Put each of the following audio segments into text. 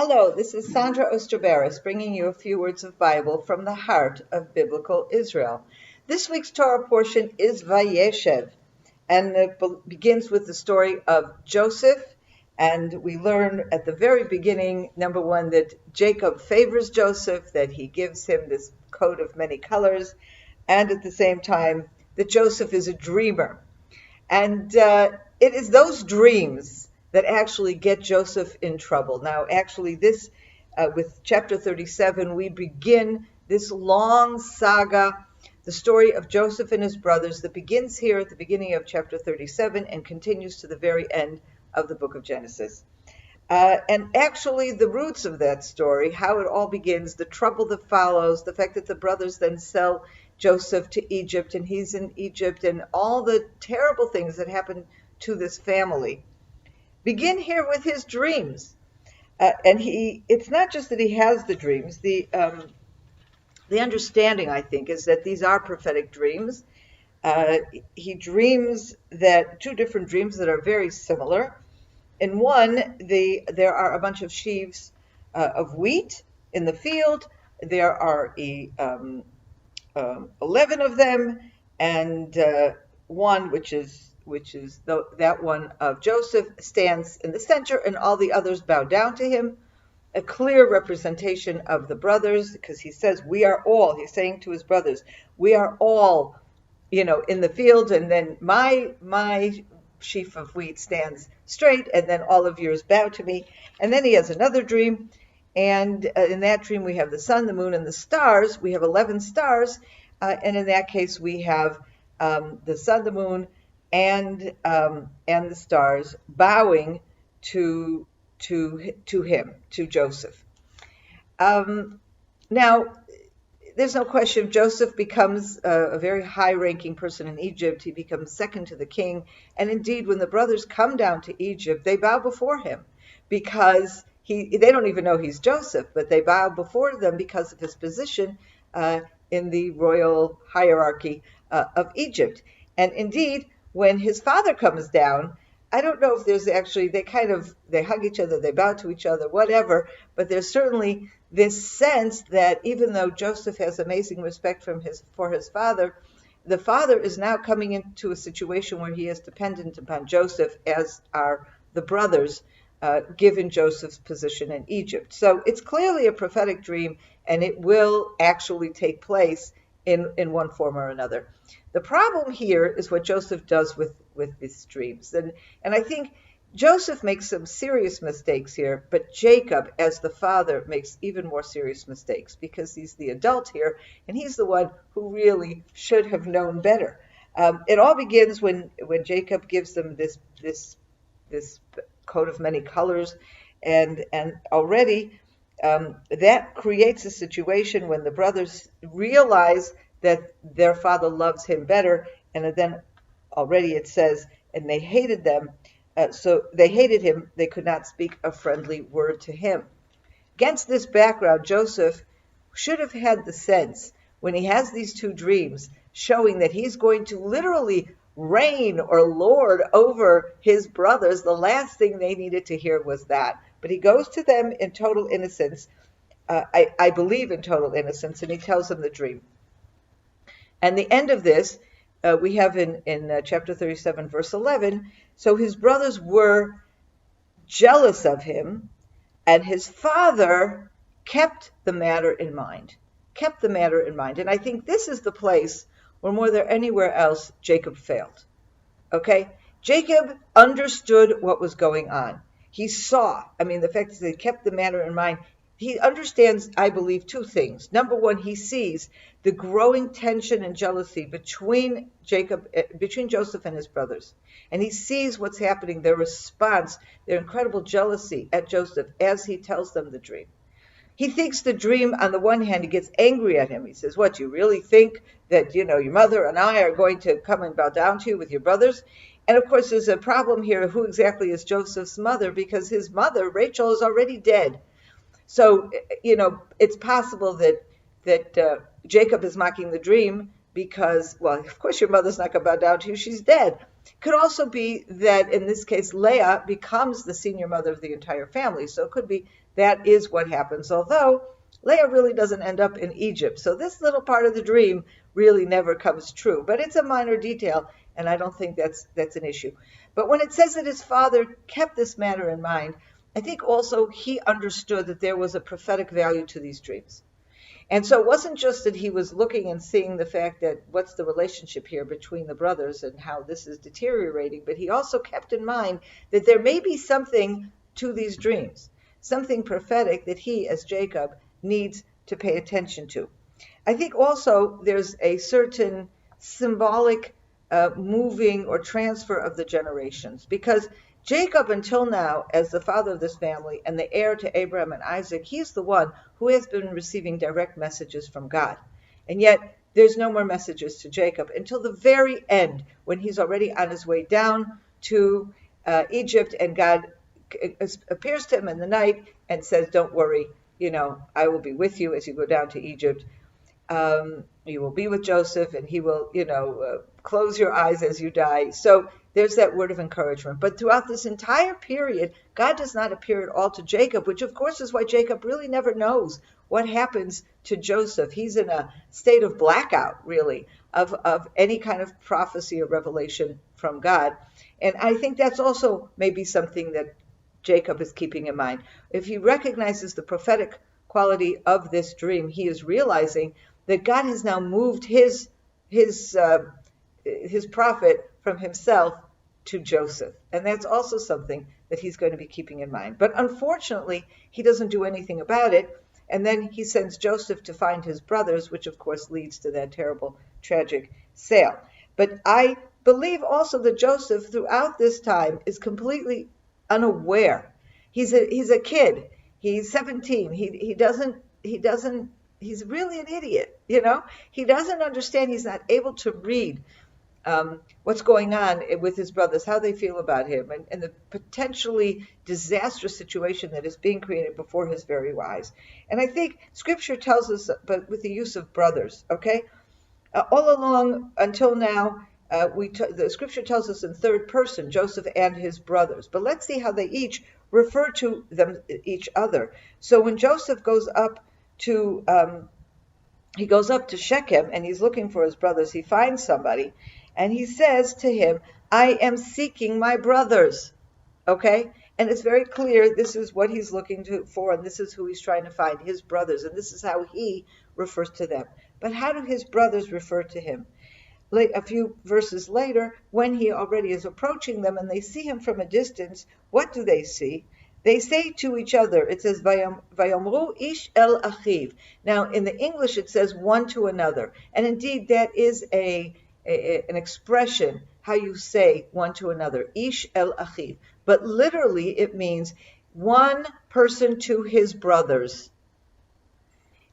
Hello, this is Sondra Oster Baras bringing you a few words of Bible from the heart of Biblical Israel. This week's Torah portion is Vayeshev, and it begins with the story of Joseph. And we learn at the very beginning, number one, that Jacob favors Joseph, that he gives him this coat of many colors, and at the same time, that Joseph is a dreamer. And it is those dreams that actually get Joseph in trouble. Now, actually, this, with chapter 37, we begin this long saga, the story of Joseph and his brothers, that begins here at the beginning of chapter 37 and continues to the very end of the book of Genesis. And actually, the roots of that story, how it all begins, the trouble that follows, the fact that the brothers then sell Joseph to Egypt, and he's in Egypt, and all the terrible things that happen to this family, begin here with his dreams. And it's not just that he has the dreams. The understanding, I think, is that these are prophetic dreams. He dreams that two different dreams that are very similar. In one, there are a bunch of sheaves of wheat in the field. There are 11 of them, and one, which is that one of Joseph, stands in the center, and all the others bow down to him. A clear representation of the brothers, because he says, we are all, he's saying to his brothers, we are all, in the field, and then my sheaf of wheat stands straight, and then all of yours bow to me. And then he has another dream, and in that dream we have the sun, the moon, and the stars. We have 11 stars, and in that case we have the sun, the moon, and the stars bowing to him, to Joseph. Now, there's no question Joseph becomes a very high-ranking person in Egypt. He becomes second to the king, and indeed, when the brothers come down to Egypt, they bow before him because they don't even know he's Joseph, but they bow before them because of his position in the royal hierarchy of Egypt. And indeed, when his father comes down, I don't know if there's actually, they hug each other, they bow to each other, whatever, but there's certainly this sense that even though Joseph has amazing respect for his father, the father is now coming into a situation where he is dependent upon Joseph, as are the brothers, given Joseph's position in Egypt. So it's clearly a prophetic dream, and it will actually take place in one form or another. The problem here is what Joseph does with these dreams. And I think Joseph makes some serious mistakes here, but Jacob, as the father, makes even more serious mistakes because he's the adult here, and he's the one who really should have known better. It all begins when Jacob gives them this coat of many colors, and already that creates a situation when the brothers realize that their father loves him better, and then already it says, and they hated them, so they hated him, they could not speak a friendly word to him. Against this background, Joseph should have had the sense, when he has these two dreams, showing that he's going to literally reign or lord over his brothers. The last thing they needed to hear was that. But he goes to them in total innocence, I believe in total innocence, and he tells them the dream. And the end of this, we have in chapter 37, verse 11, so his brothers were jealous of him, and his father kept the matter in mind. And I think this is the place where more than anywhere else Jacob failed. Okay? Jacob understood what was going on. He saw, the fact that they kept the matter in mind, he understands, I believe, two things. Number one, he sees the growing tension and jealousy between Joseph and his brothers. And he sees what's happening, their response, their incredible jealousy at Joseph as he tells them the dream. He thinks the dream, on the one hand, he gets angry at him. He says, what, you really think that, your mother and I are going to come and bow down to you with your brothers? And of course, there's a problem here, who exactly is Joseph's mother, because his mother, Rachel, is already dead. So, it's possible that Jacob is mocking the dream because, well, of course your mother's not going to bow down to you, she's dead. Could also be that in this case, Leah becomes the senior mother of the entire family. So it could be that is what happens, although Leah really doesn't end up in Egypt. So this little part of the dream really never comes true. But it's a minor detail, and I don't think that's an issue. But when it says that his father kept this matter in mind, I think also he understood that there was a prophetic value to these dreams. And so it wasn't just that he was looking and seeing the fact that what's the relationship here between the brothers and how this is deteriorating, but he also kept in mind that there may be something to these dreams, something prophetic that he, as Jacob, needs to pay attention to. I think also there's a certain symbolic moving or transfer of the generations, because Jacob, until now, as the father of this family and the heir to Abraham and Isaac, he's the one who has been receiving direct messages from God. And yet, there's no more messages to Jacob until the very end, when he's already on his way down to Egypt, and God appears to him in the night and says, don't worry, I will be with you as you go down to Egypt. You will be with Joseph, and he will, close your eyes as you die. So there's that word of encouragement. But throughout this entire period, God does not appear at all to Jacob, which of course is why Jacob really never knows what happens to Joseph. He's in a state of blackout, really, of any kind of prophecy or revelation from God. And I think that's also maybe something that Jacob is keeping in mind. If he recognizes the prophetic quality of this dream, he is realizing that God has now moved his prophet from himself to Joseph. And that's also something that he's going to be keeping in mind. But unfortunately, he doesn't do anything about it. And then he sends Joseph to find his brothers, which of course leads to that terrible, tragic sale. But I believe also that Joseph, throughout this time, is completely unaware. He's a kid. He's 17. He's really an idiot, He doesn't understand. He's not able to read what's going on with his brothers, how they feel about him, and the potentially disastrous situation that is being created before his very eyes. And I think Scripture tells us, but with the use of brothers, okay? All along until now, the Scripture tells us in third person, Joseph and his brothers. But let's see how they each refer to each other. So when Joseph goes up to Shechem, and he's looking for his brothers, he finds somebody, and he says to him, I am seeking my brothers, okay? And it's very clear this is what he's looking for, and this is who he's trying to find, his brothers, and this is how he refers to them. But how do his brothers refer to him? A few verses later, when he already is approaching them and they see him from a distance, what do they see? They say to each other, it says, Vayomru ish el achiv. Now, in the English, it says one to another. And indeed, that is an expression, how you say one to another, ish el achiv. But literally, it means one person to his brothers.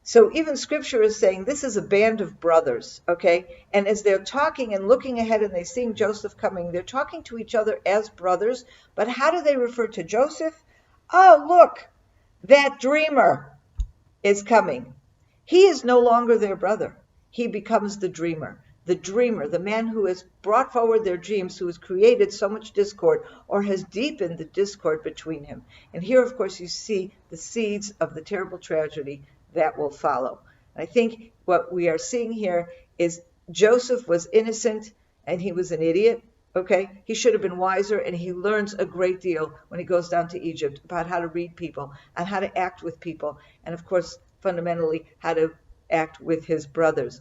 So even Scripture is saying this is a band of brothers, okay? And as they're talking and looking ahead and they're seeing Joseph coming, they're talking to each other as brothers. But how do they refer to Joseph? Oh, look, that dreamer is coming. He is no longer their brother. He becomes the dreamer, the man who has brought forward their dreams, who has created so much discord or has deepened the discord between him. And here, of course, you see the seeds of the terrible tragedy that will follow. I think what we are seeing here is Joseph was innocent and he was an idiot. Okay, he should have been wiser, and he learns a great deal when he goes down to Egypt about how to read people and how to act with people, and of course, fundamentally, how to act with his brothers.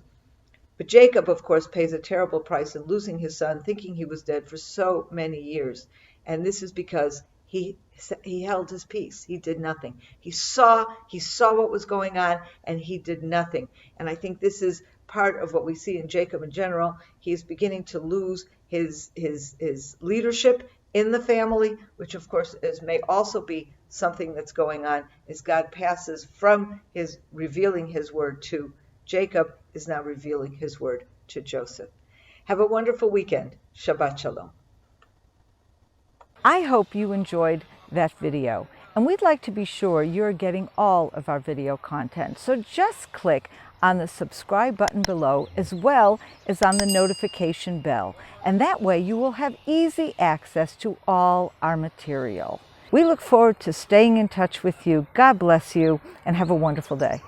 But Jacob, of course, pays a terrible price in losing his son, thinking he was dead for so many years. And this is because he held his peace. He did nothing. He saw what was going on, and he did nothing. And I think this is part of what we see in Jacob in general. He is beginning to lose his leadership in the family, which of course may also be something that's going on as God passes from his revealing his word to Jacob, is now revealing his word to Joseph. Have a wonderful weekend. Shabbat Shalom. I hope you enjoyed that video, and we'd like to be sure you're getting all of our video content. So just click on the subscribe button below, as well as on the notification bell. And that way you will have easy access to all our material. We look forward to staying in touch with you. God bless you and have a wonderful day.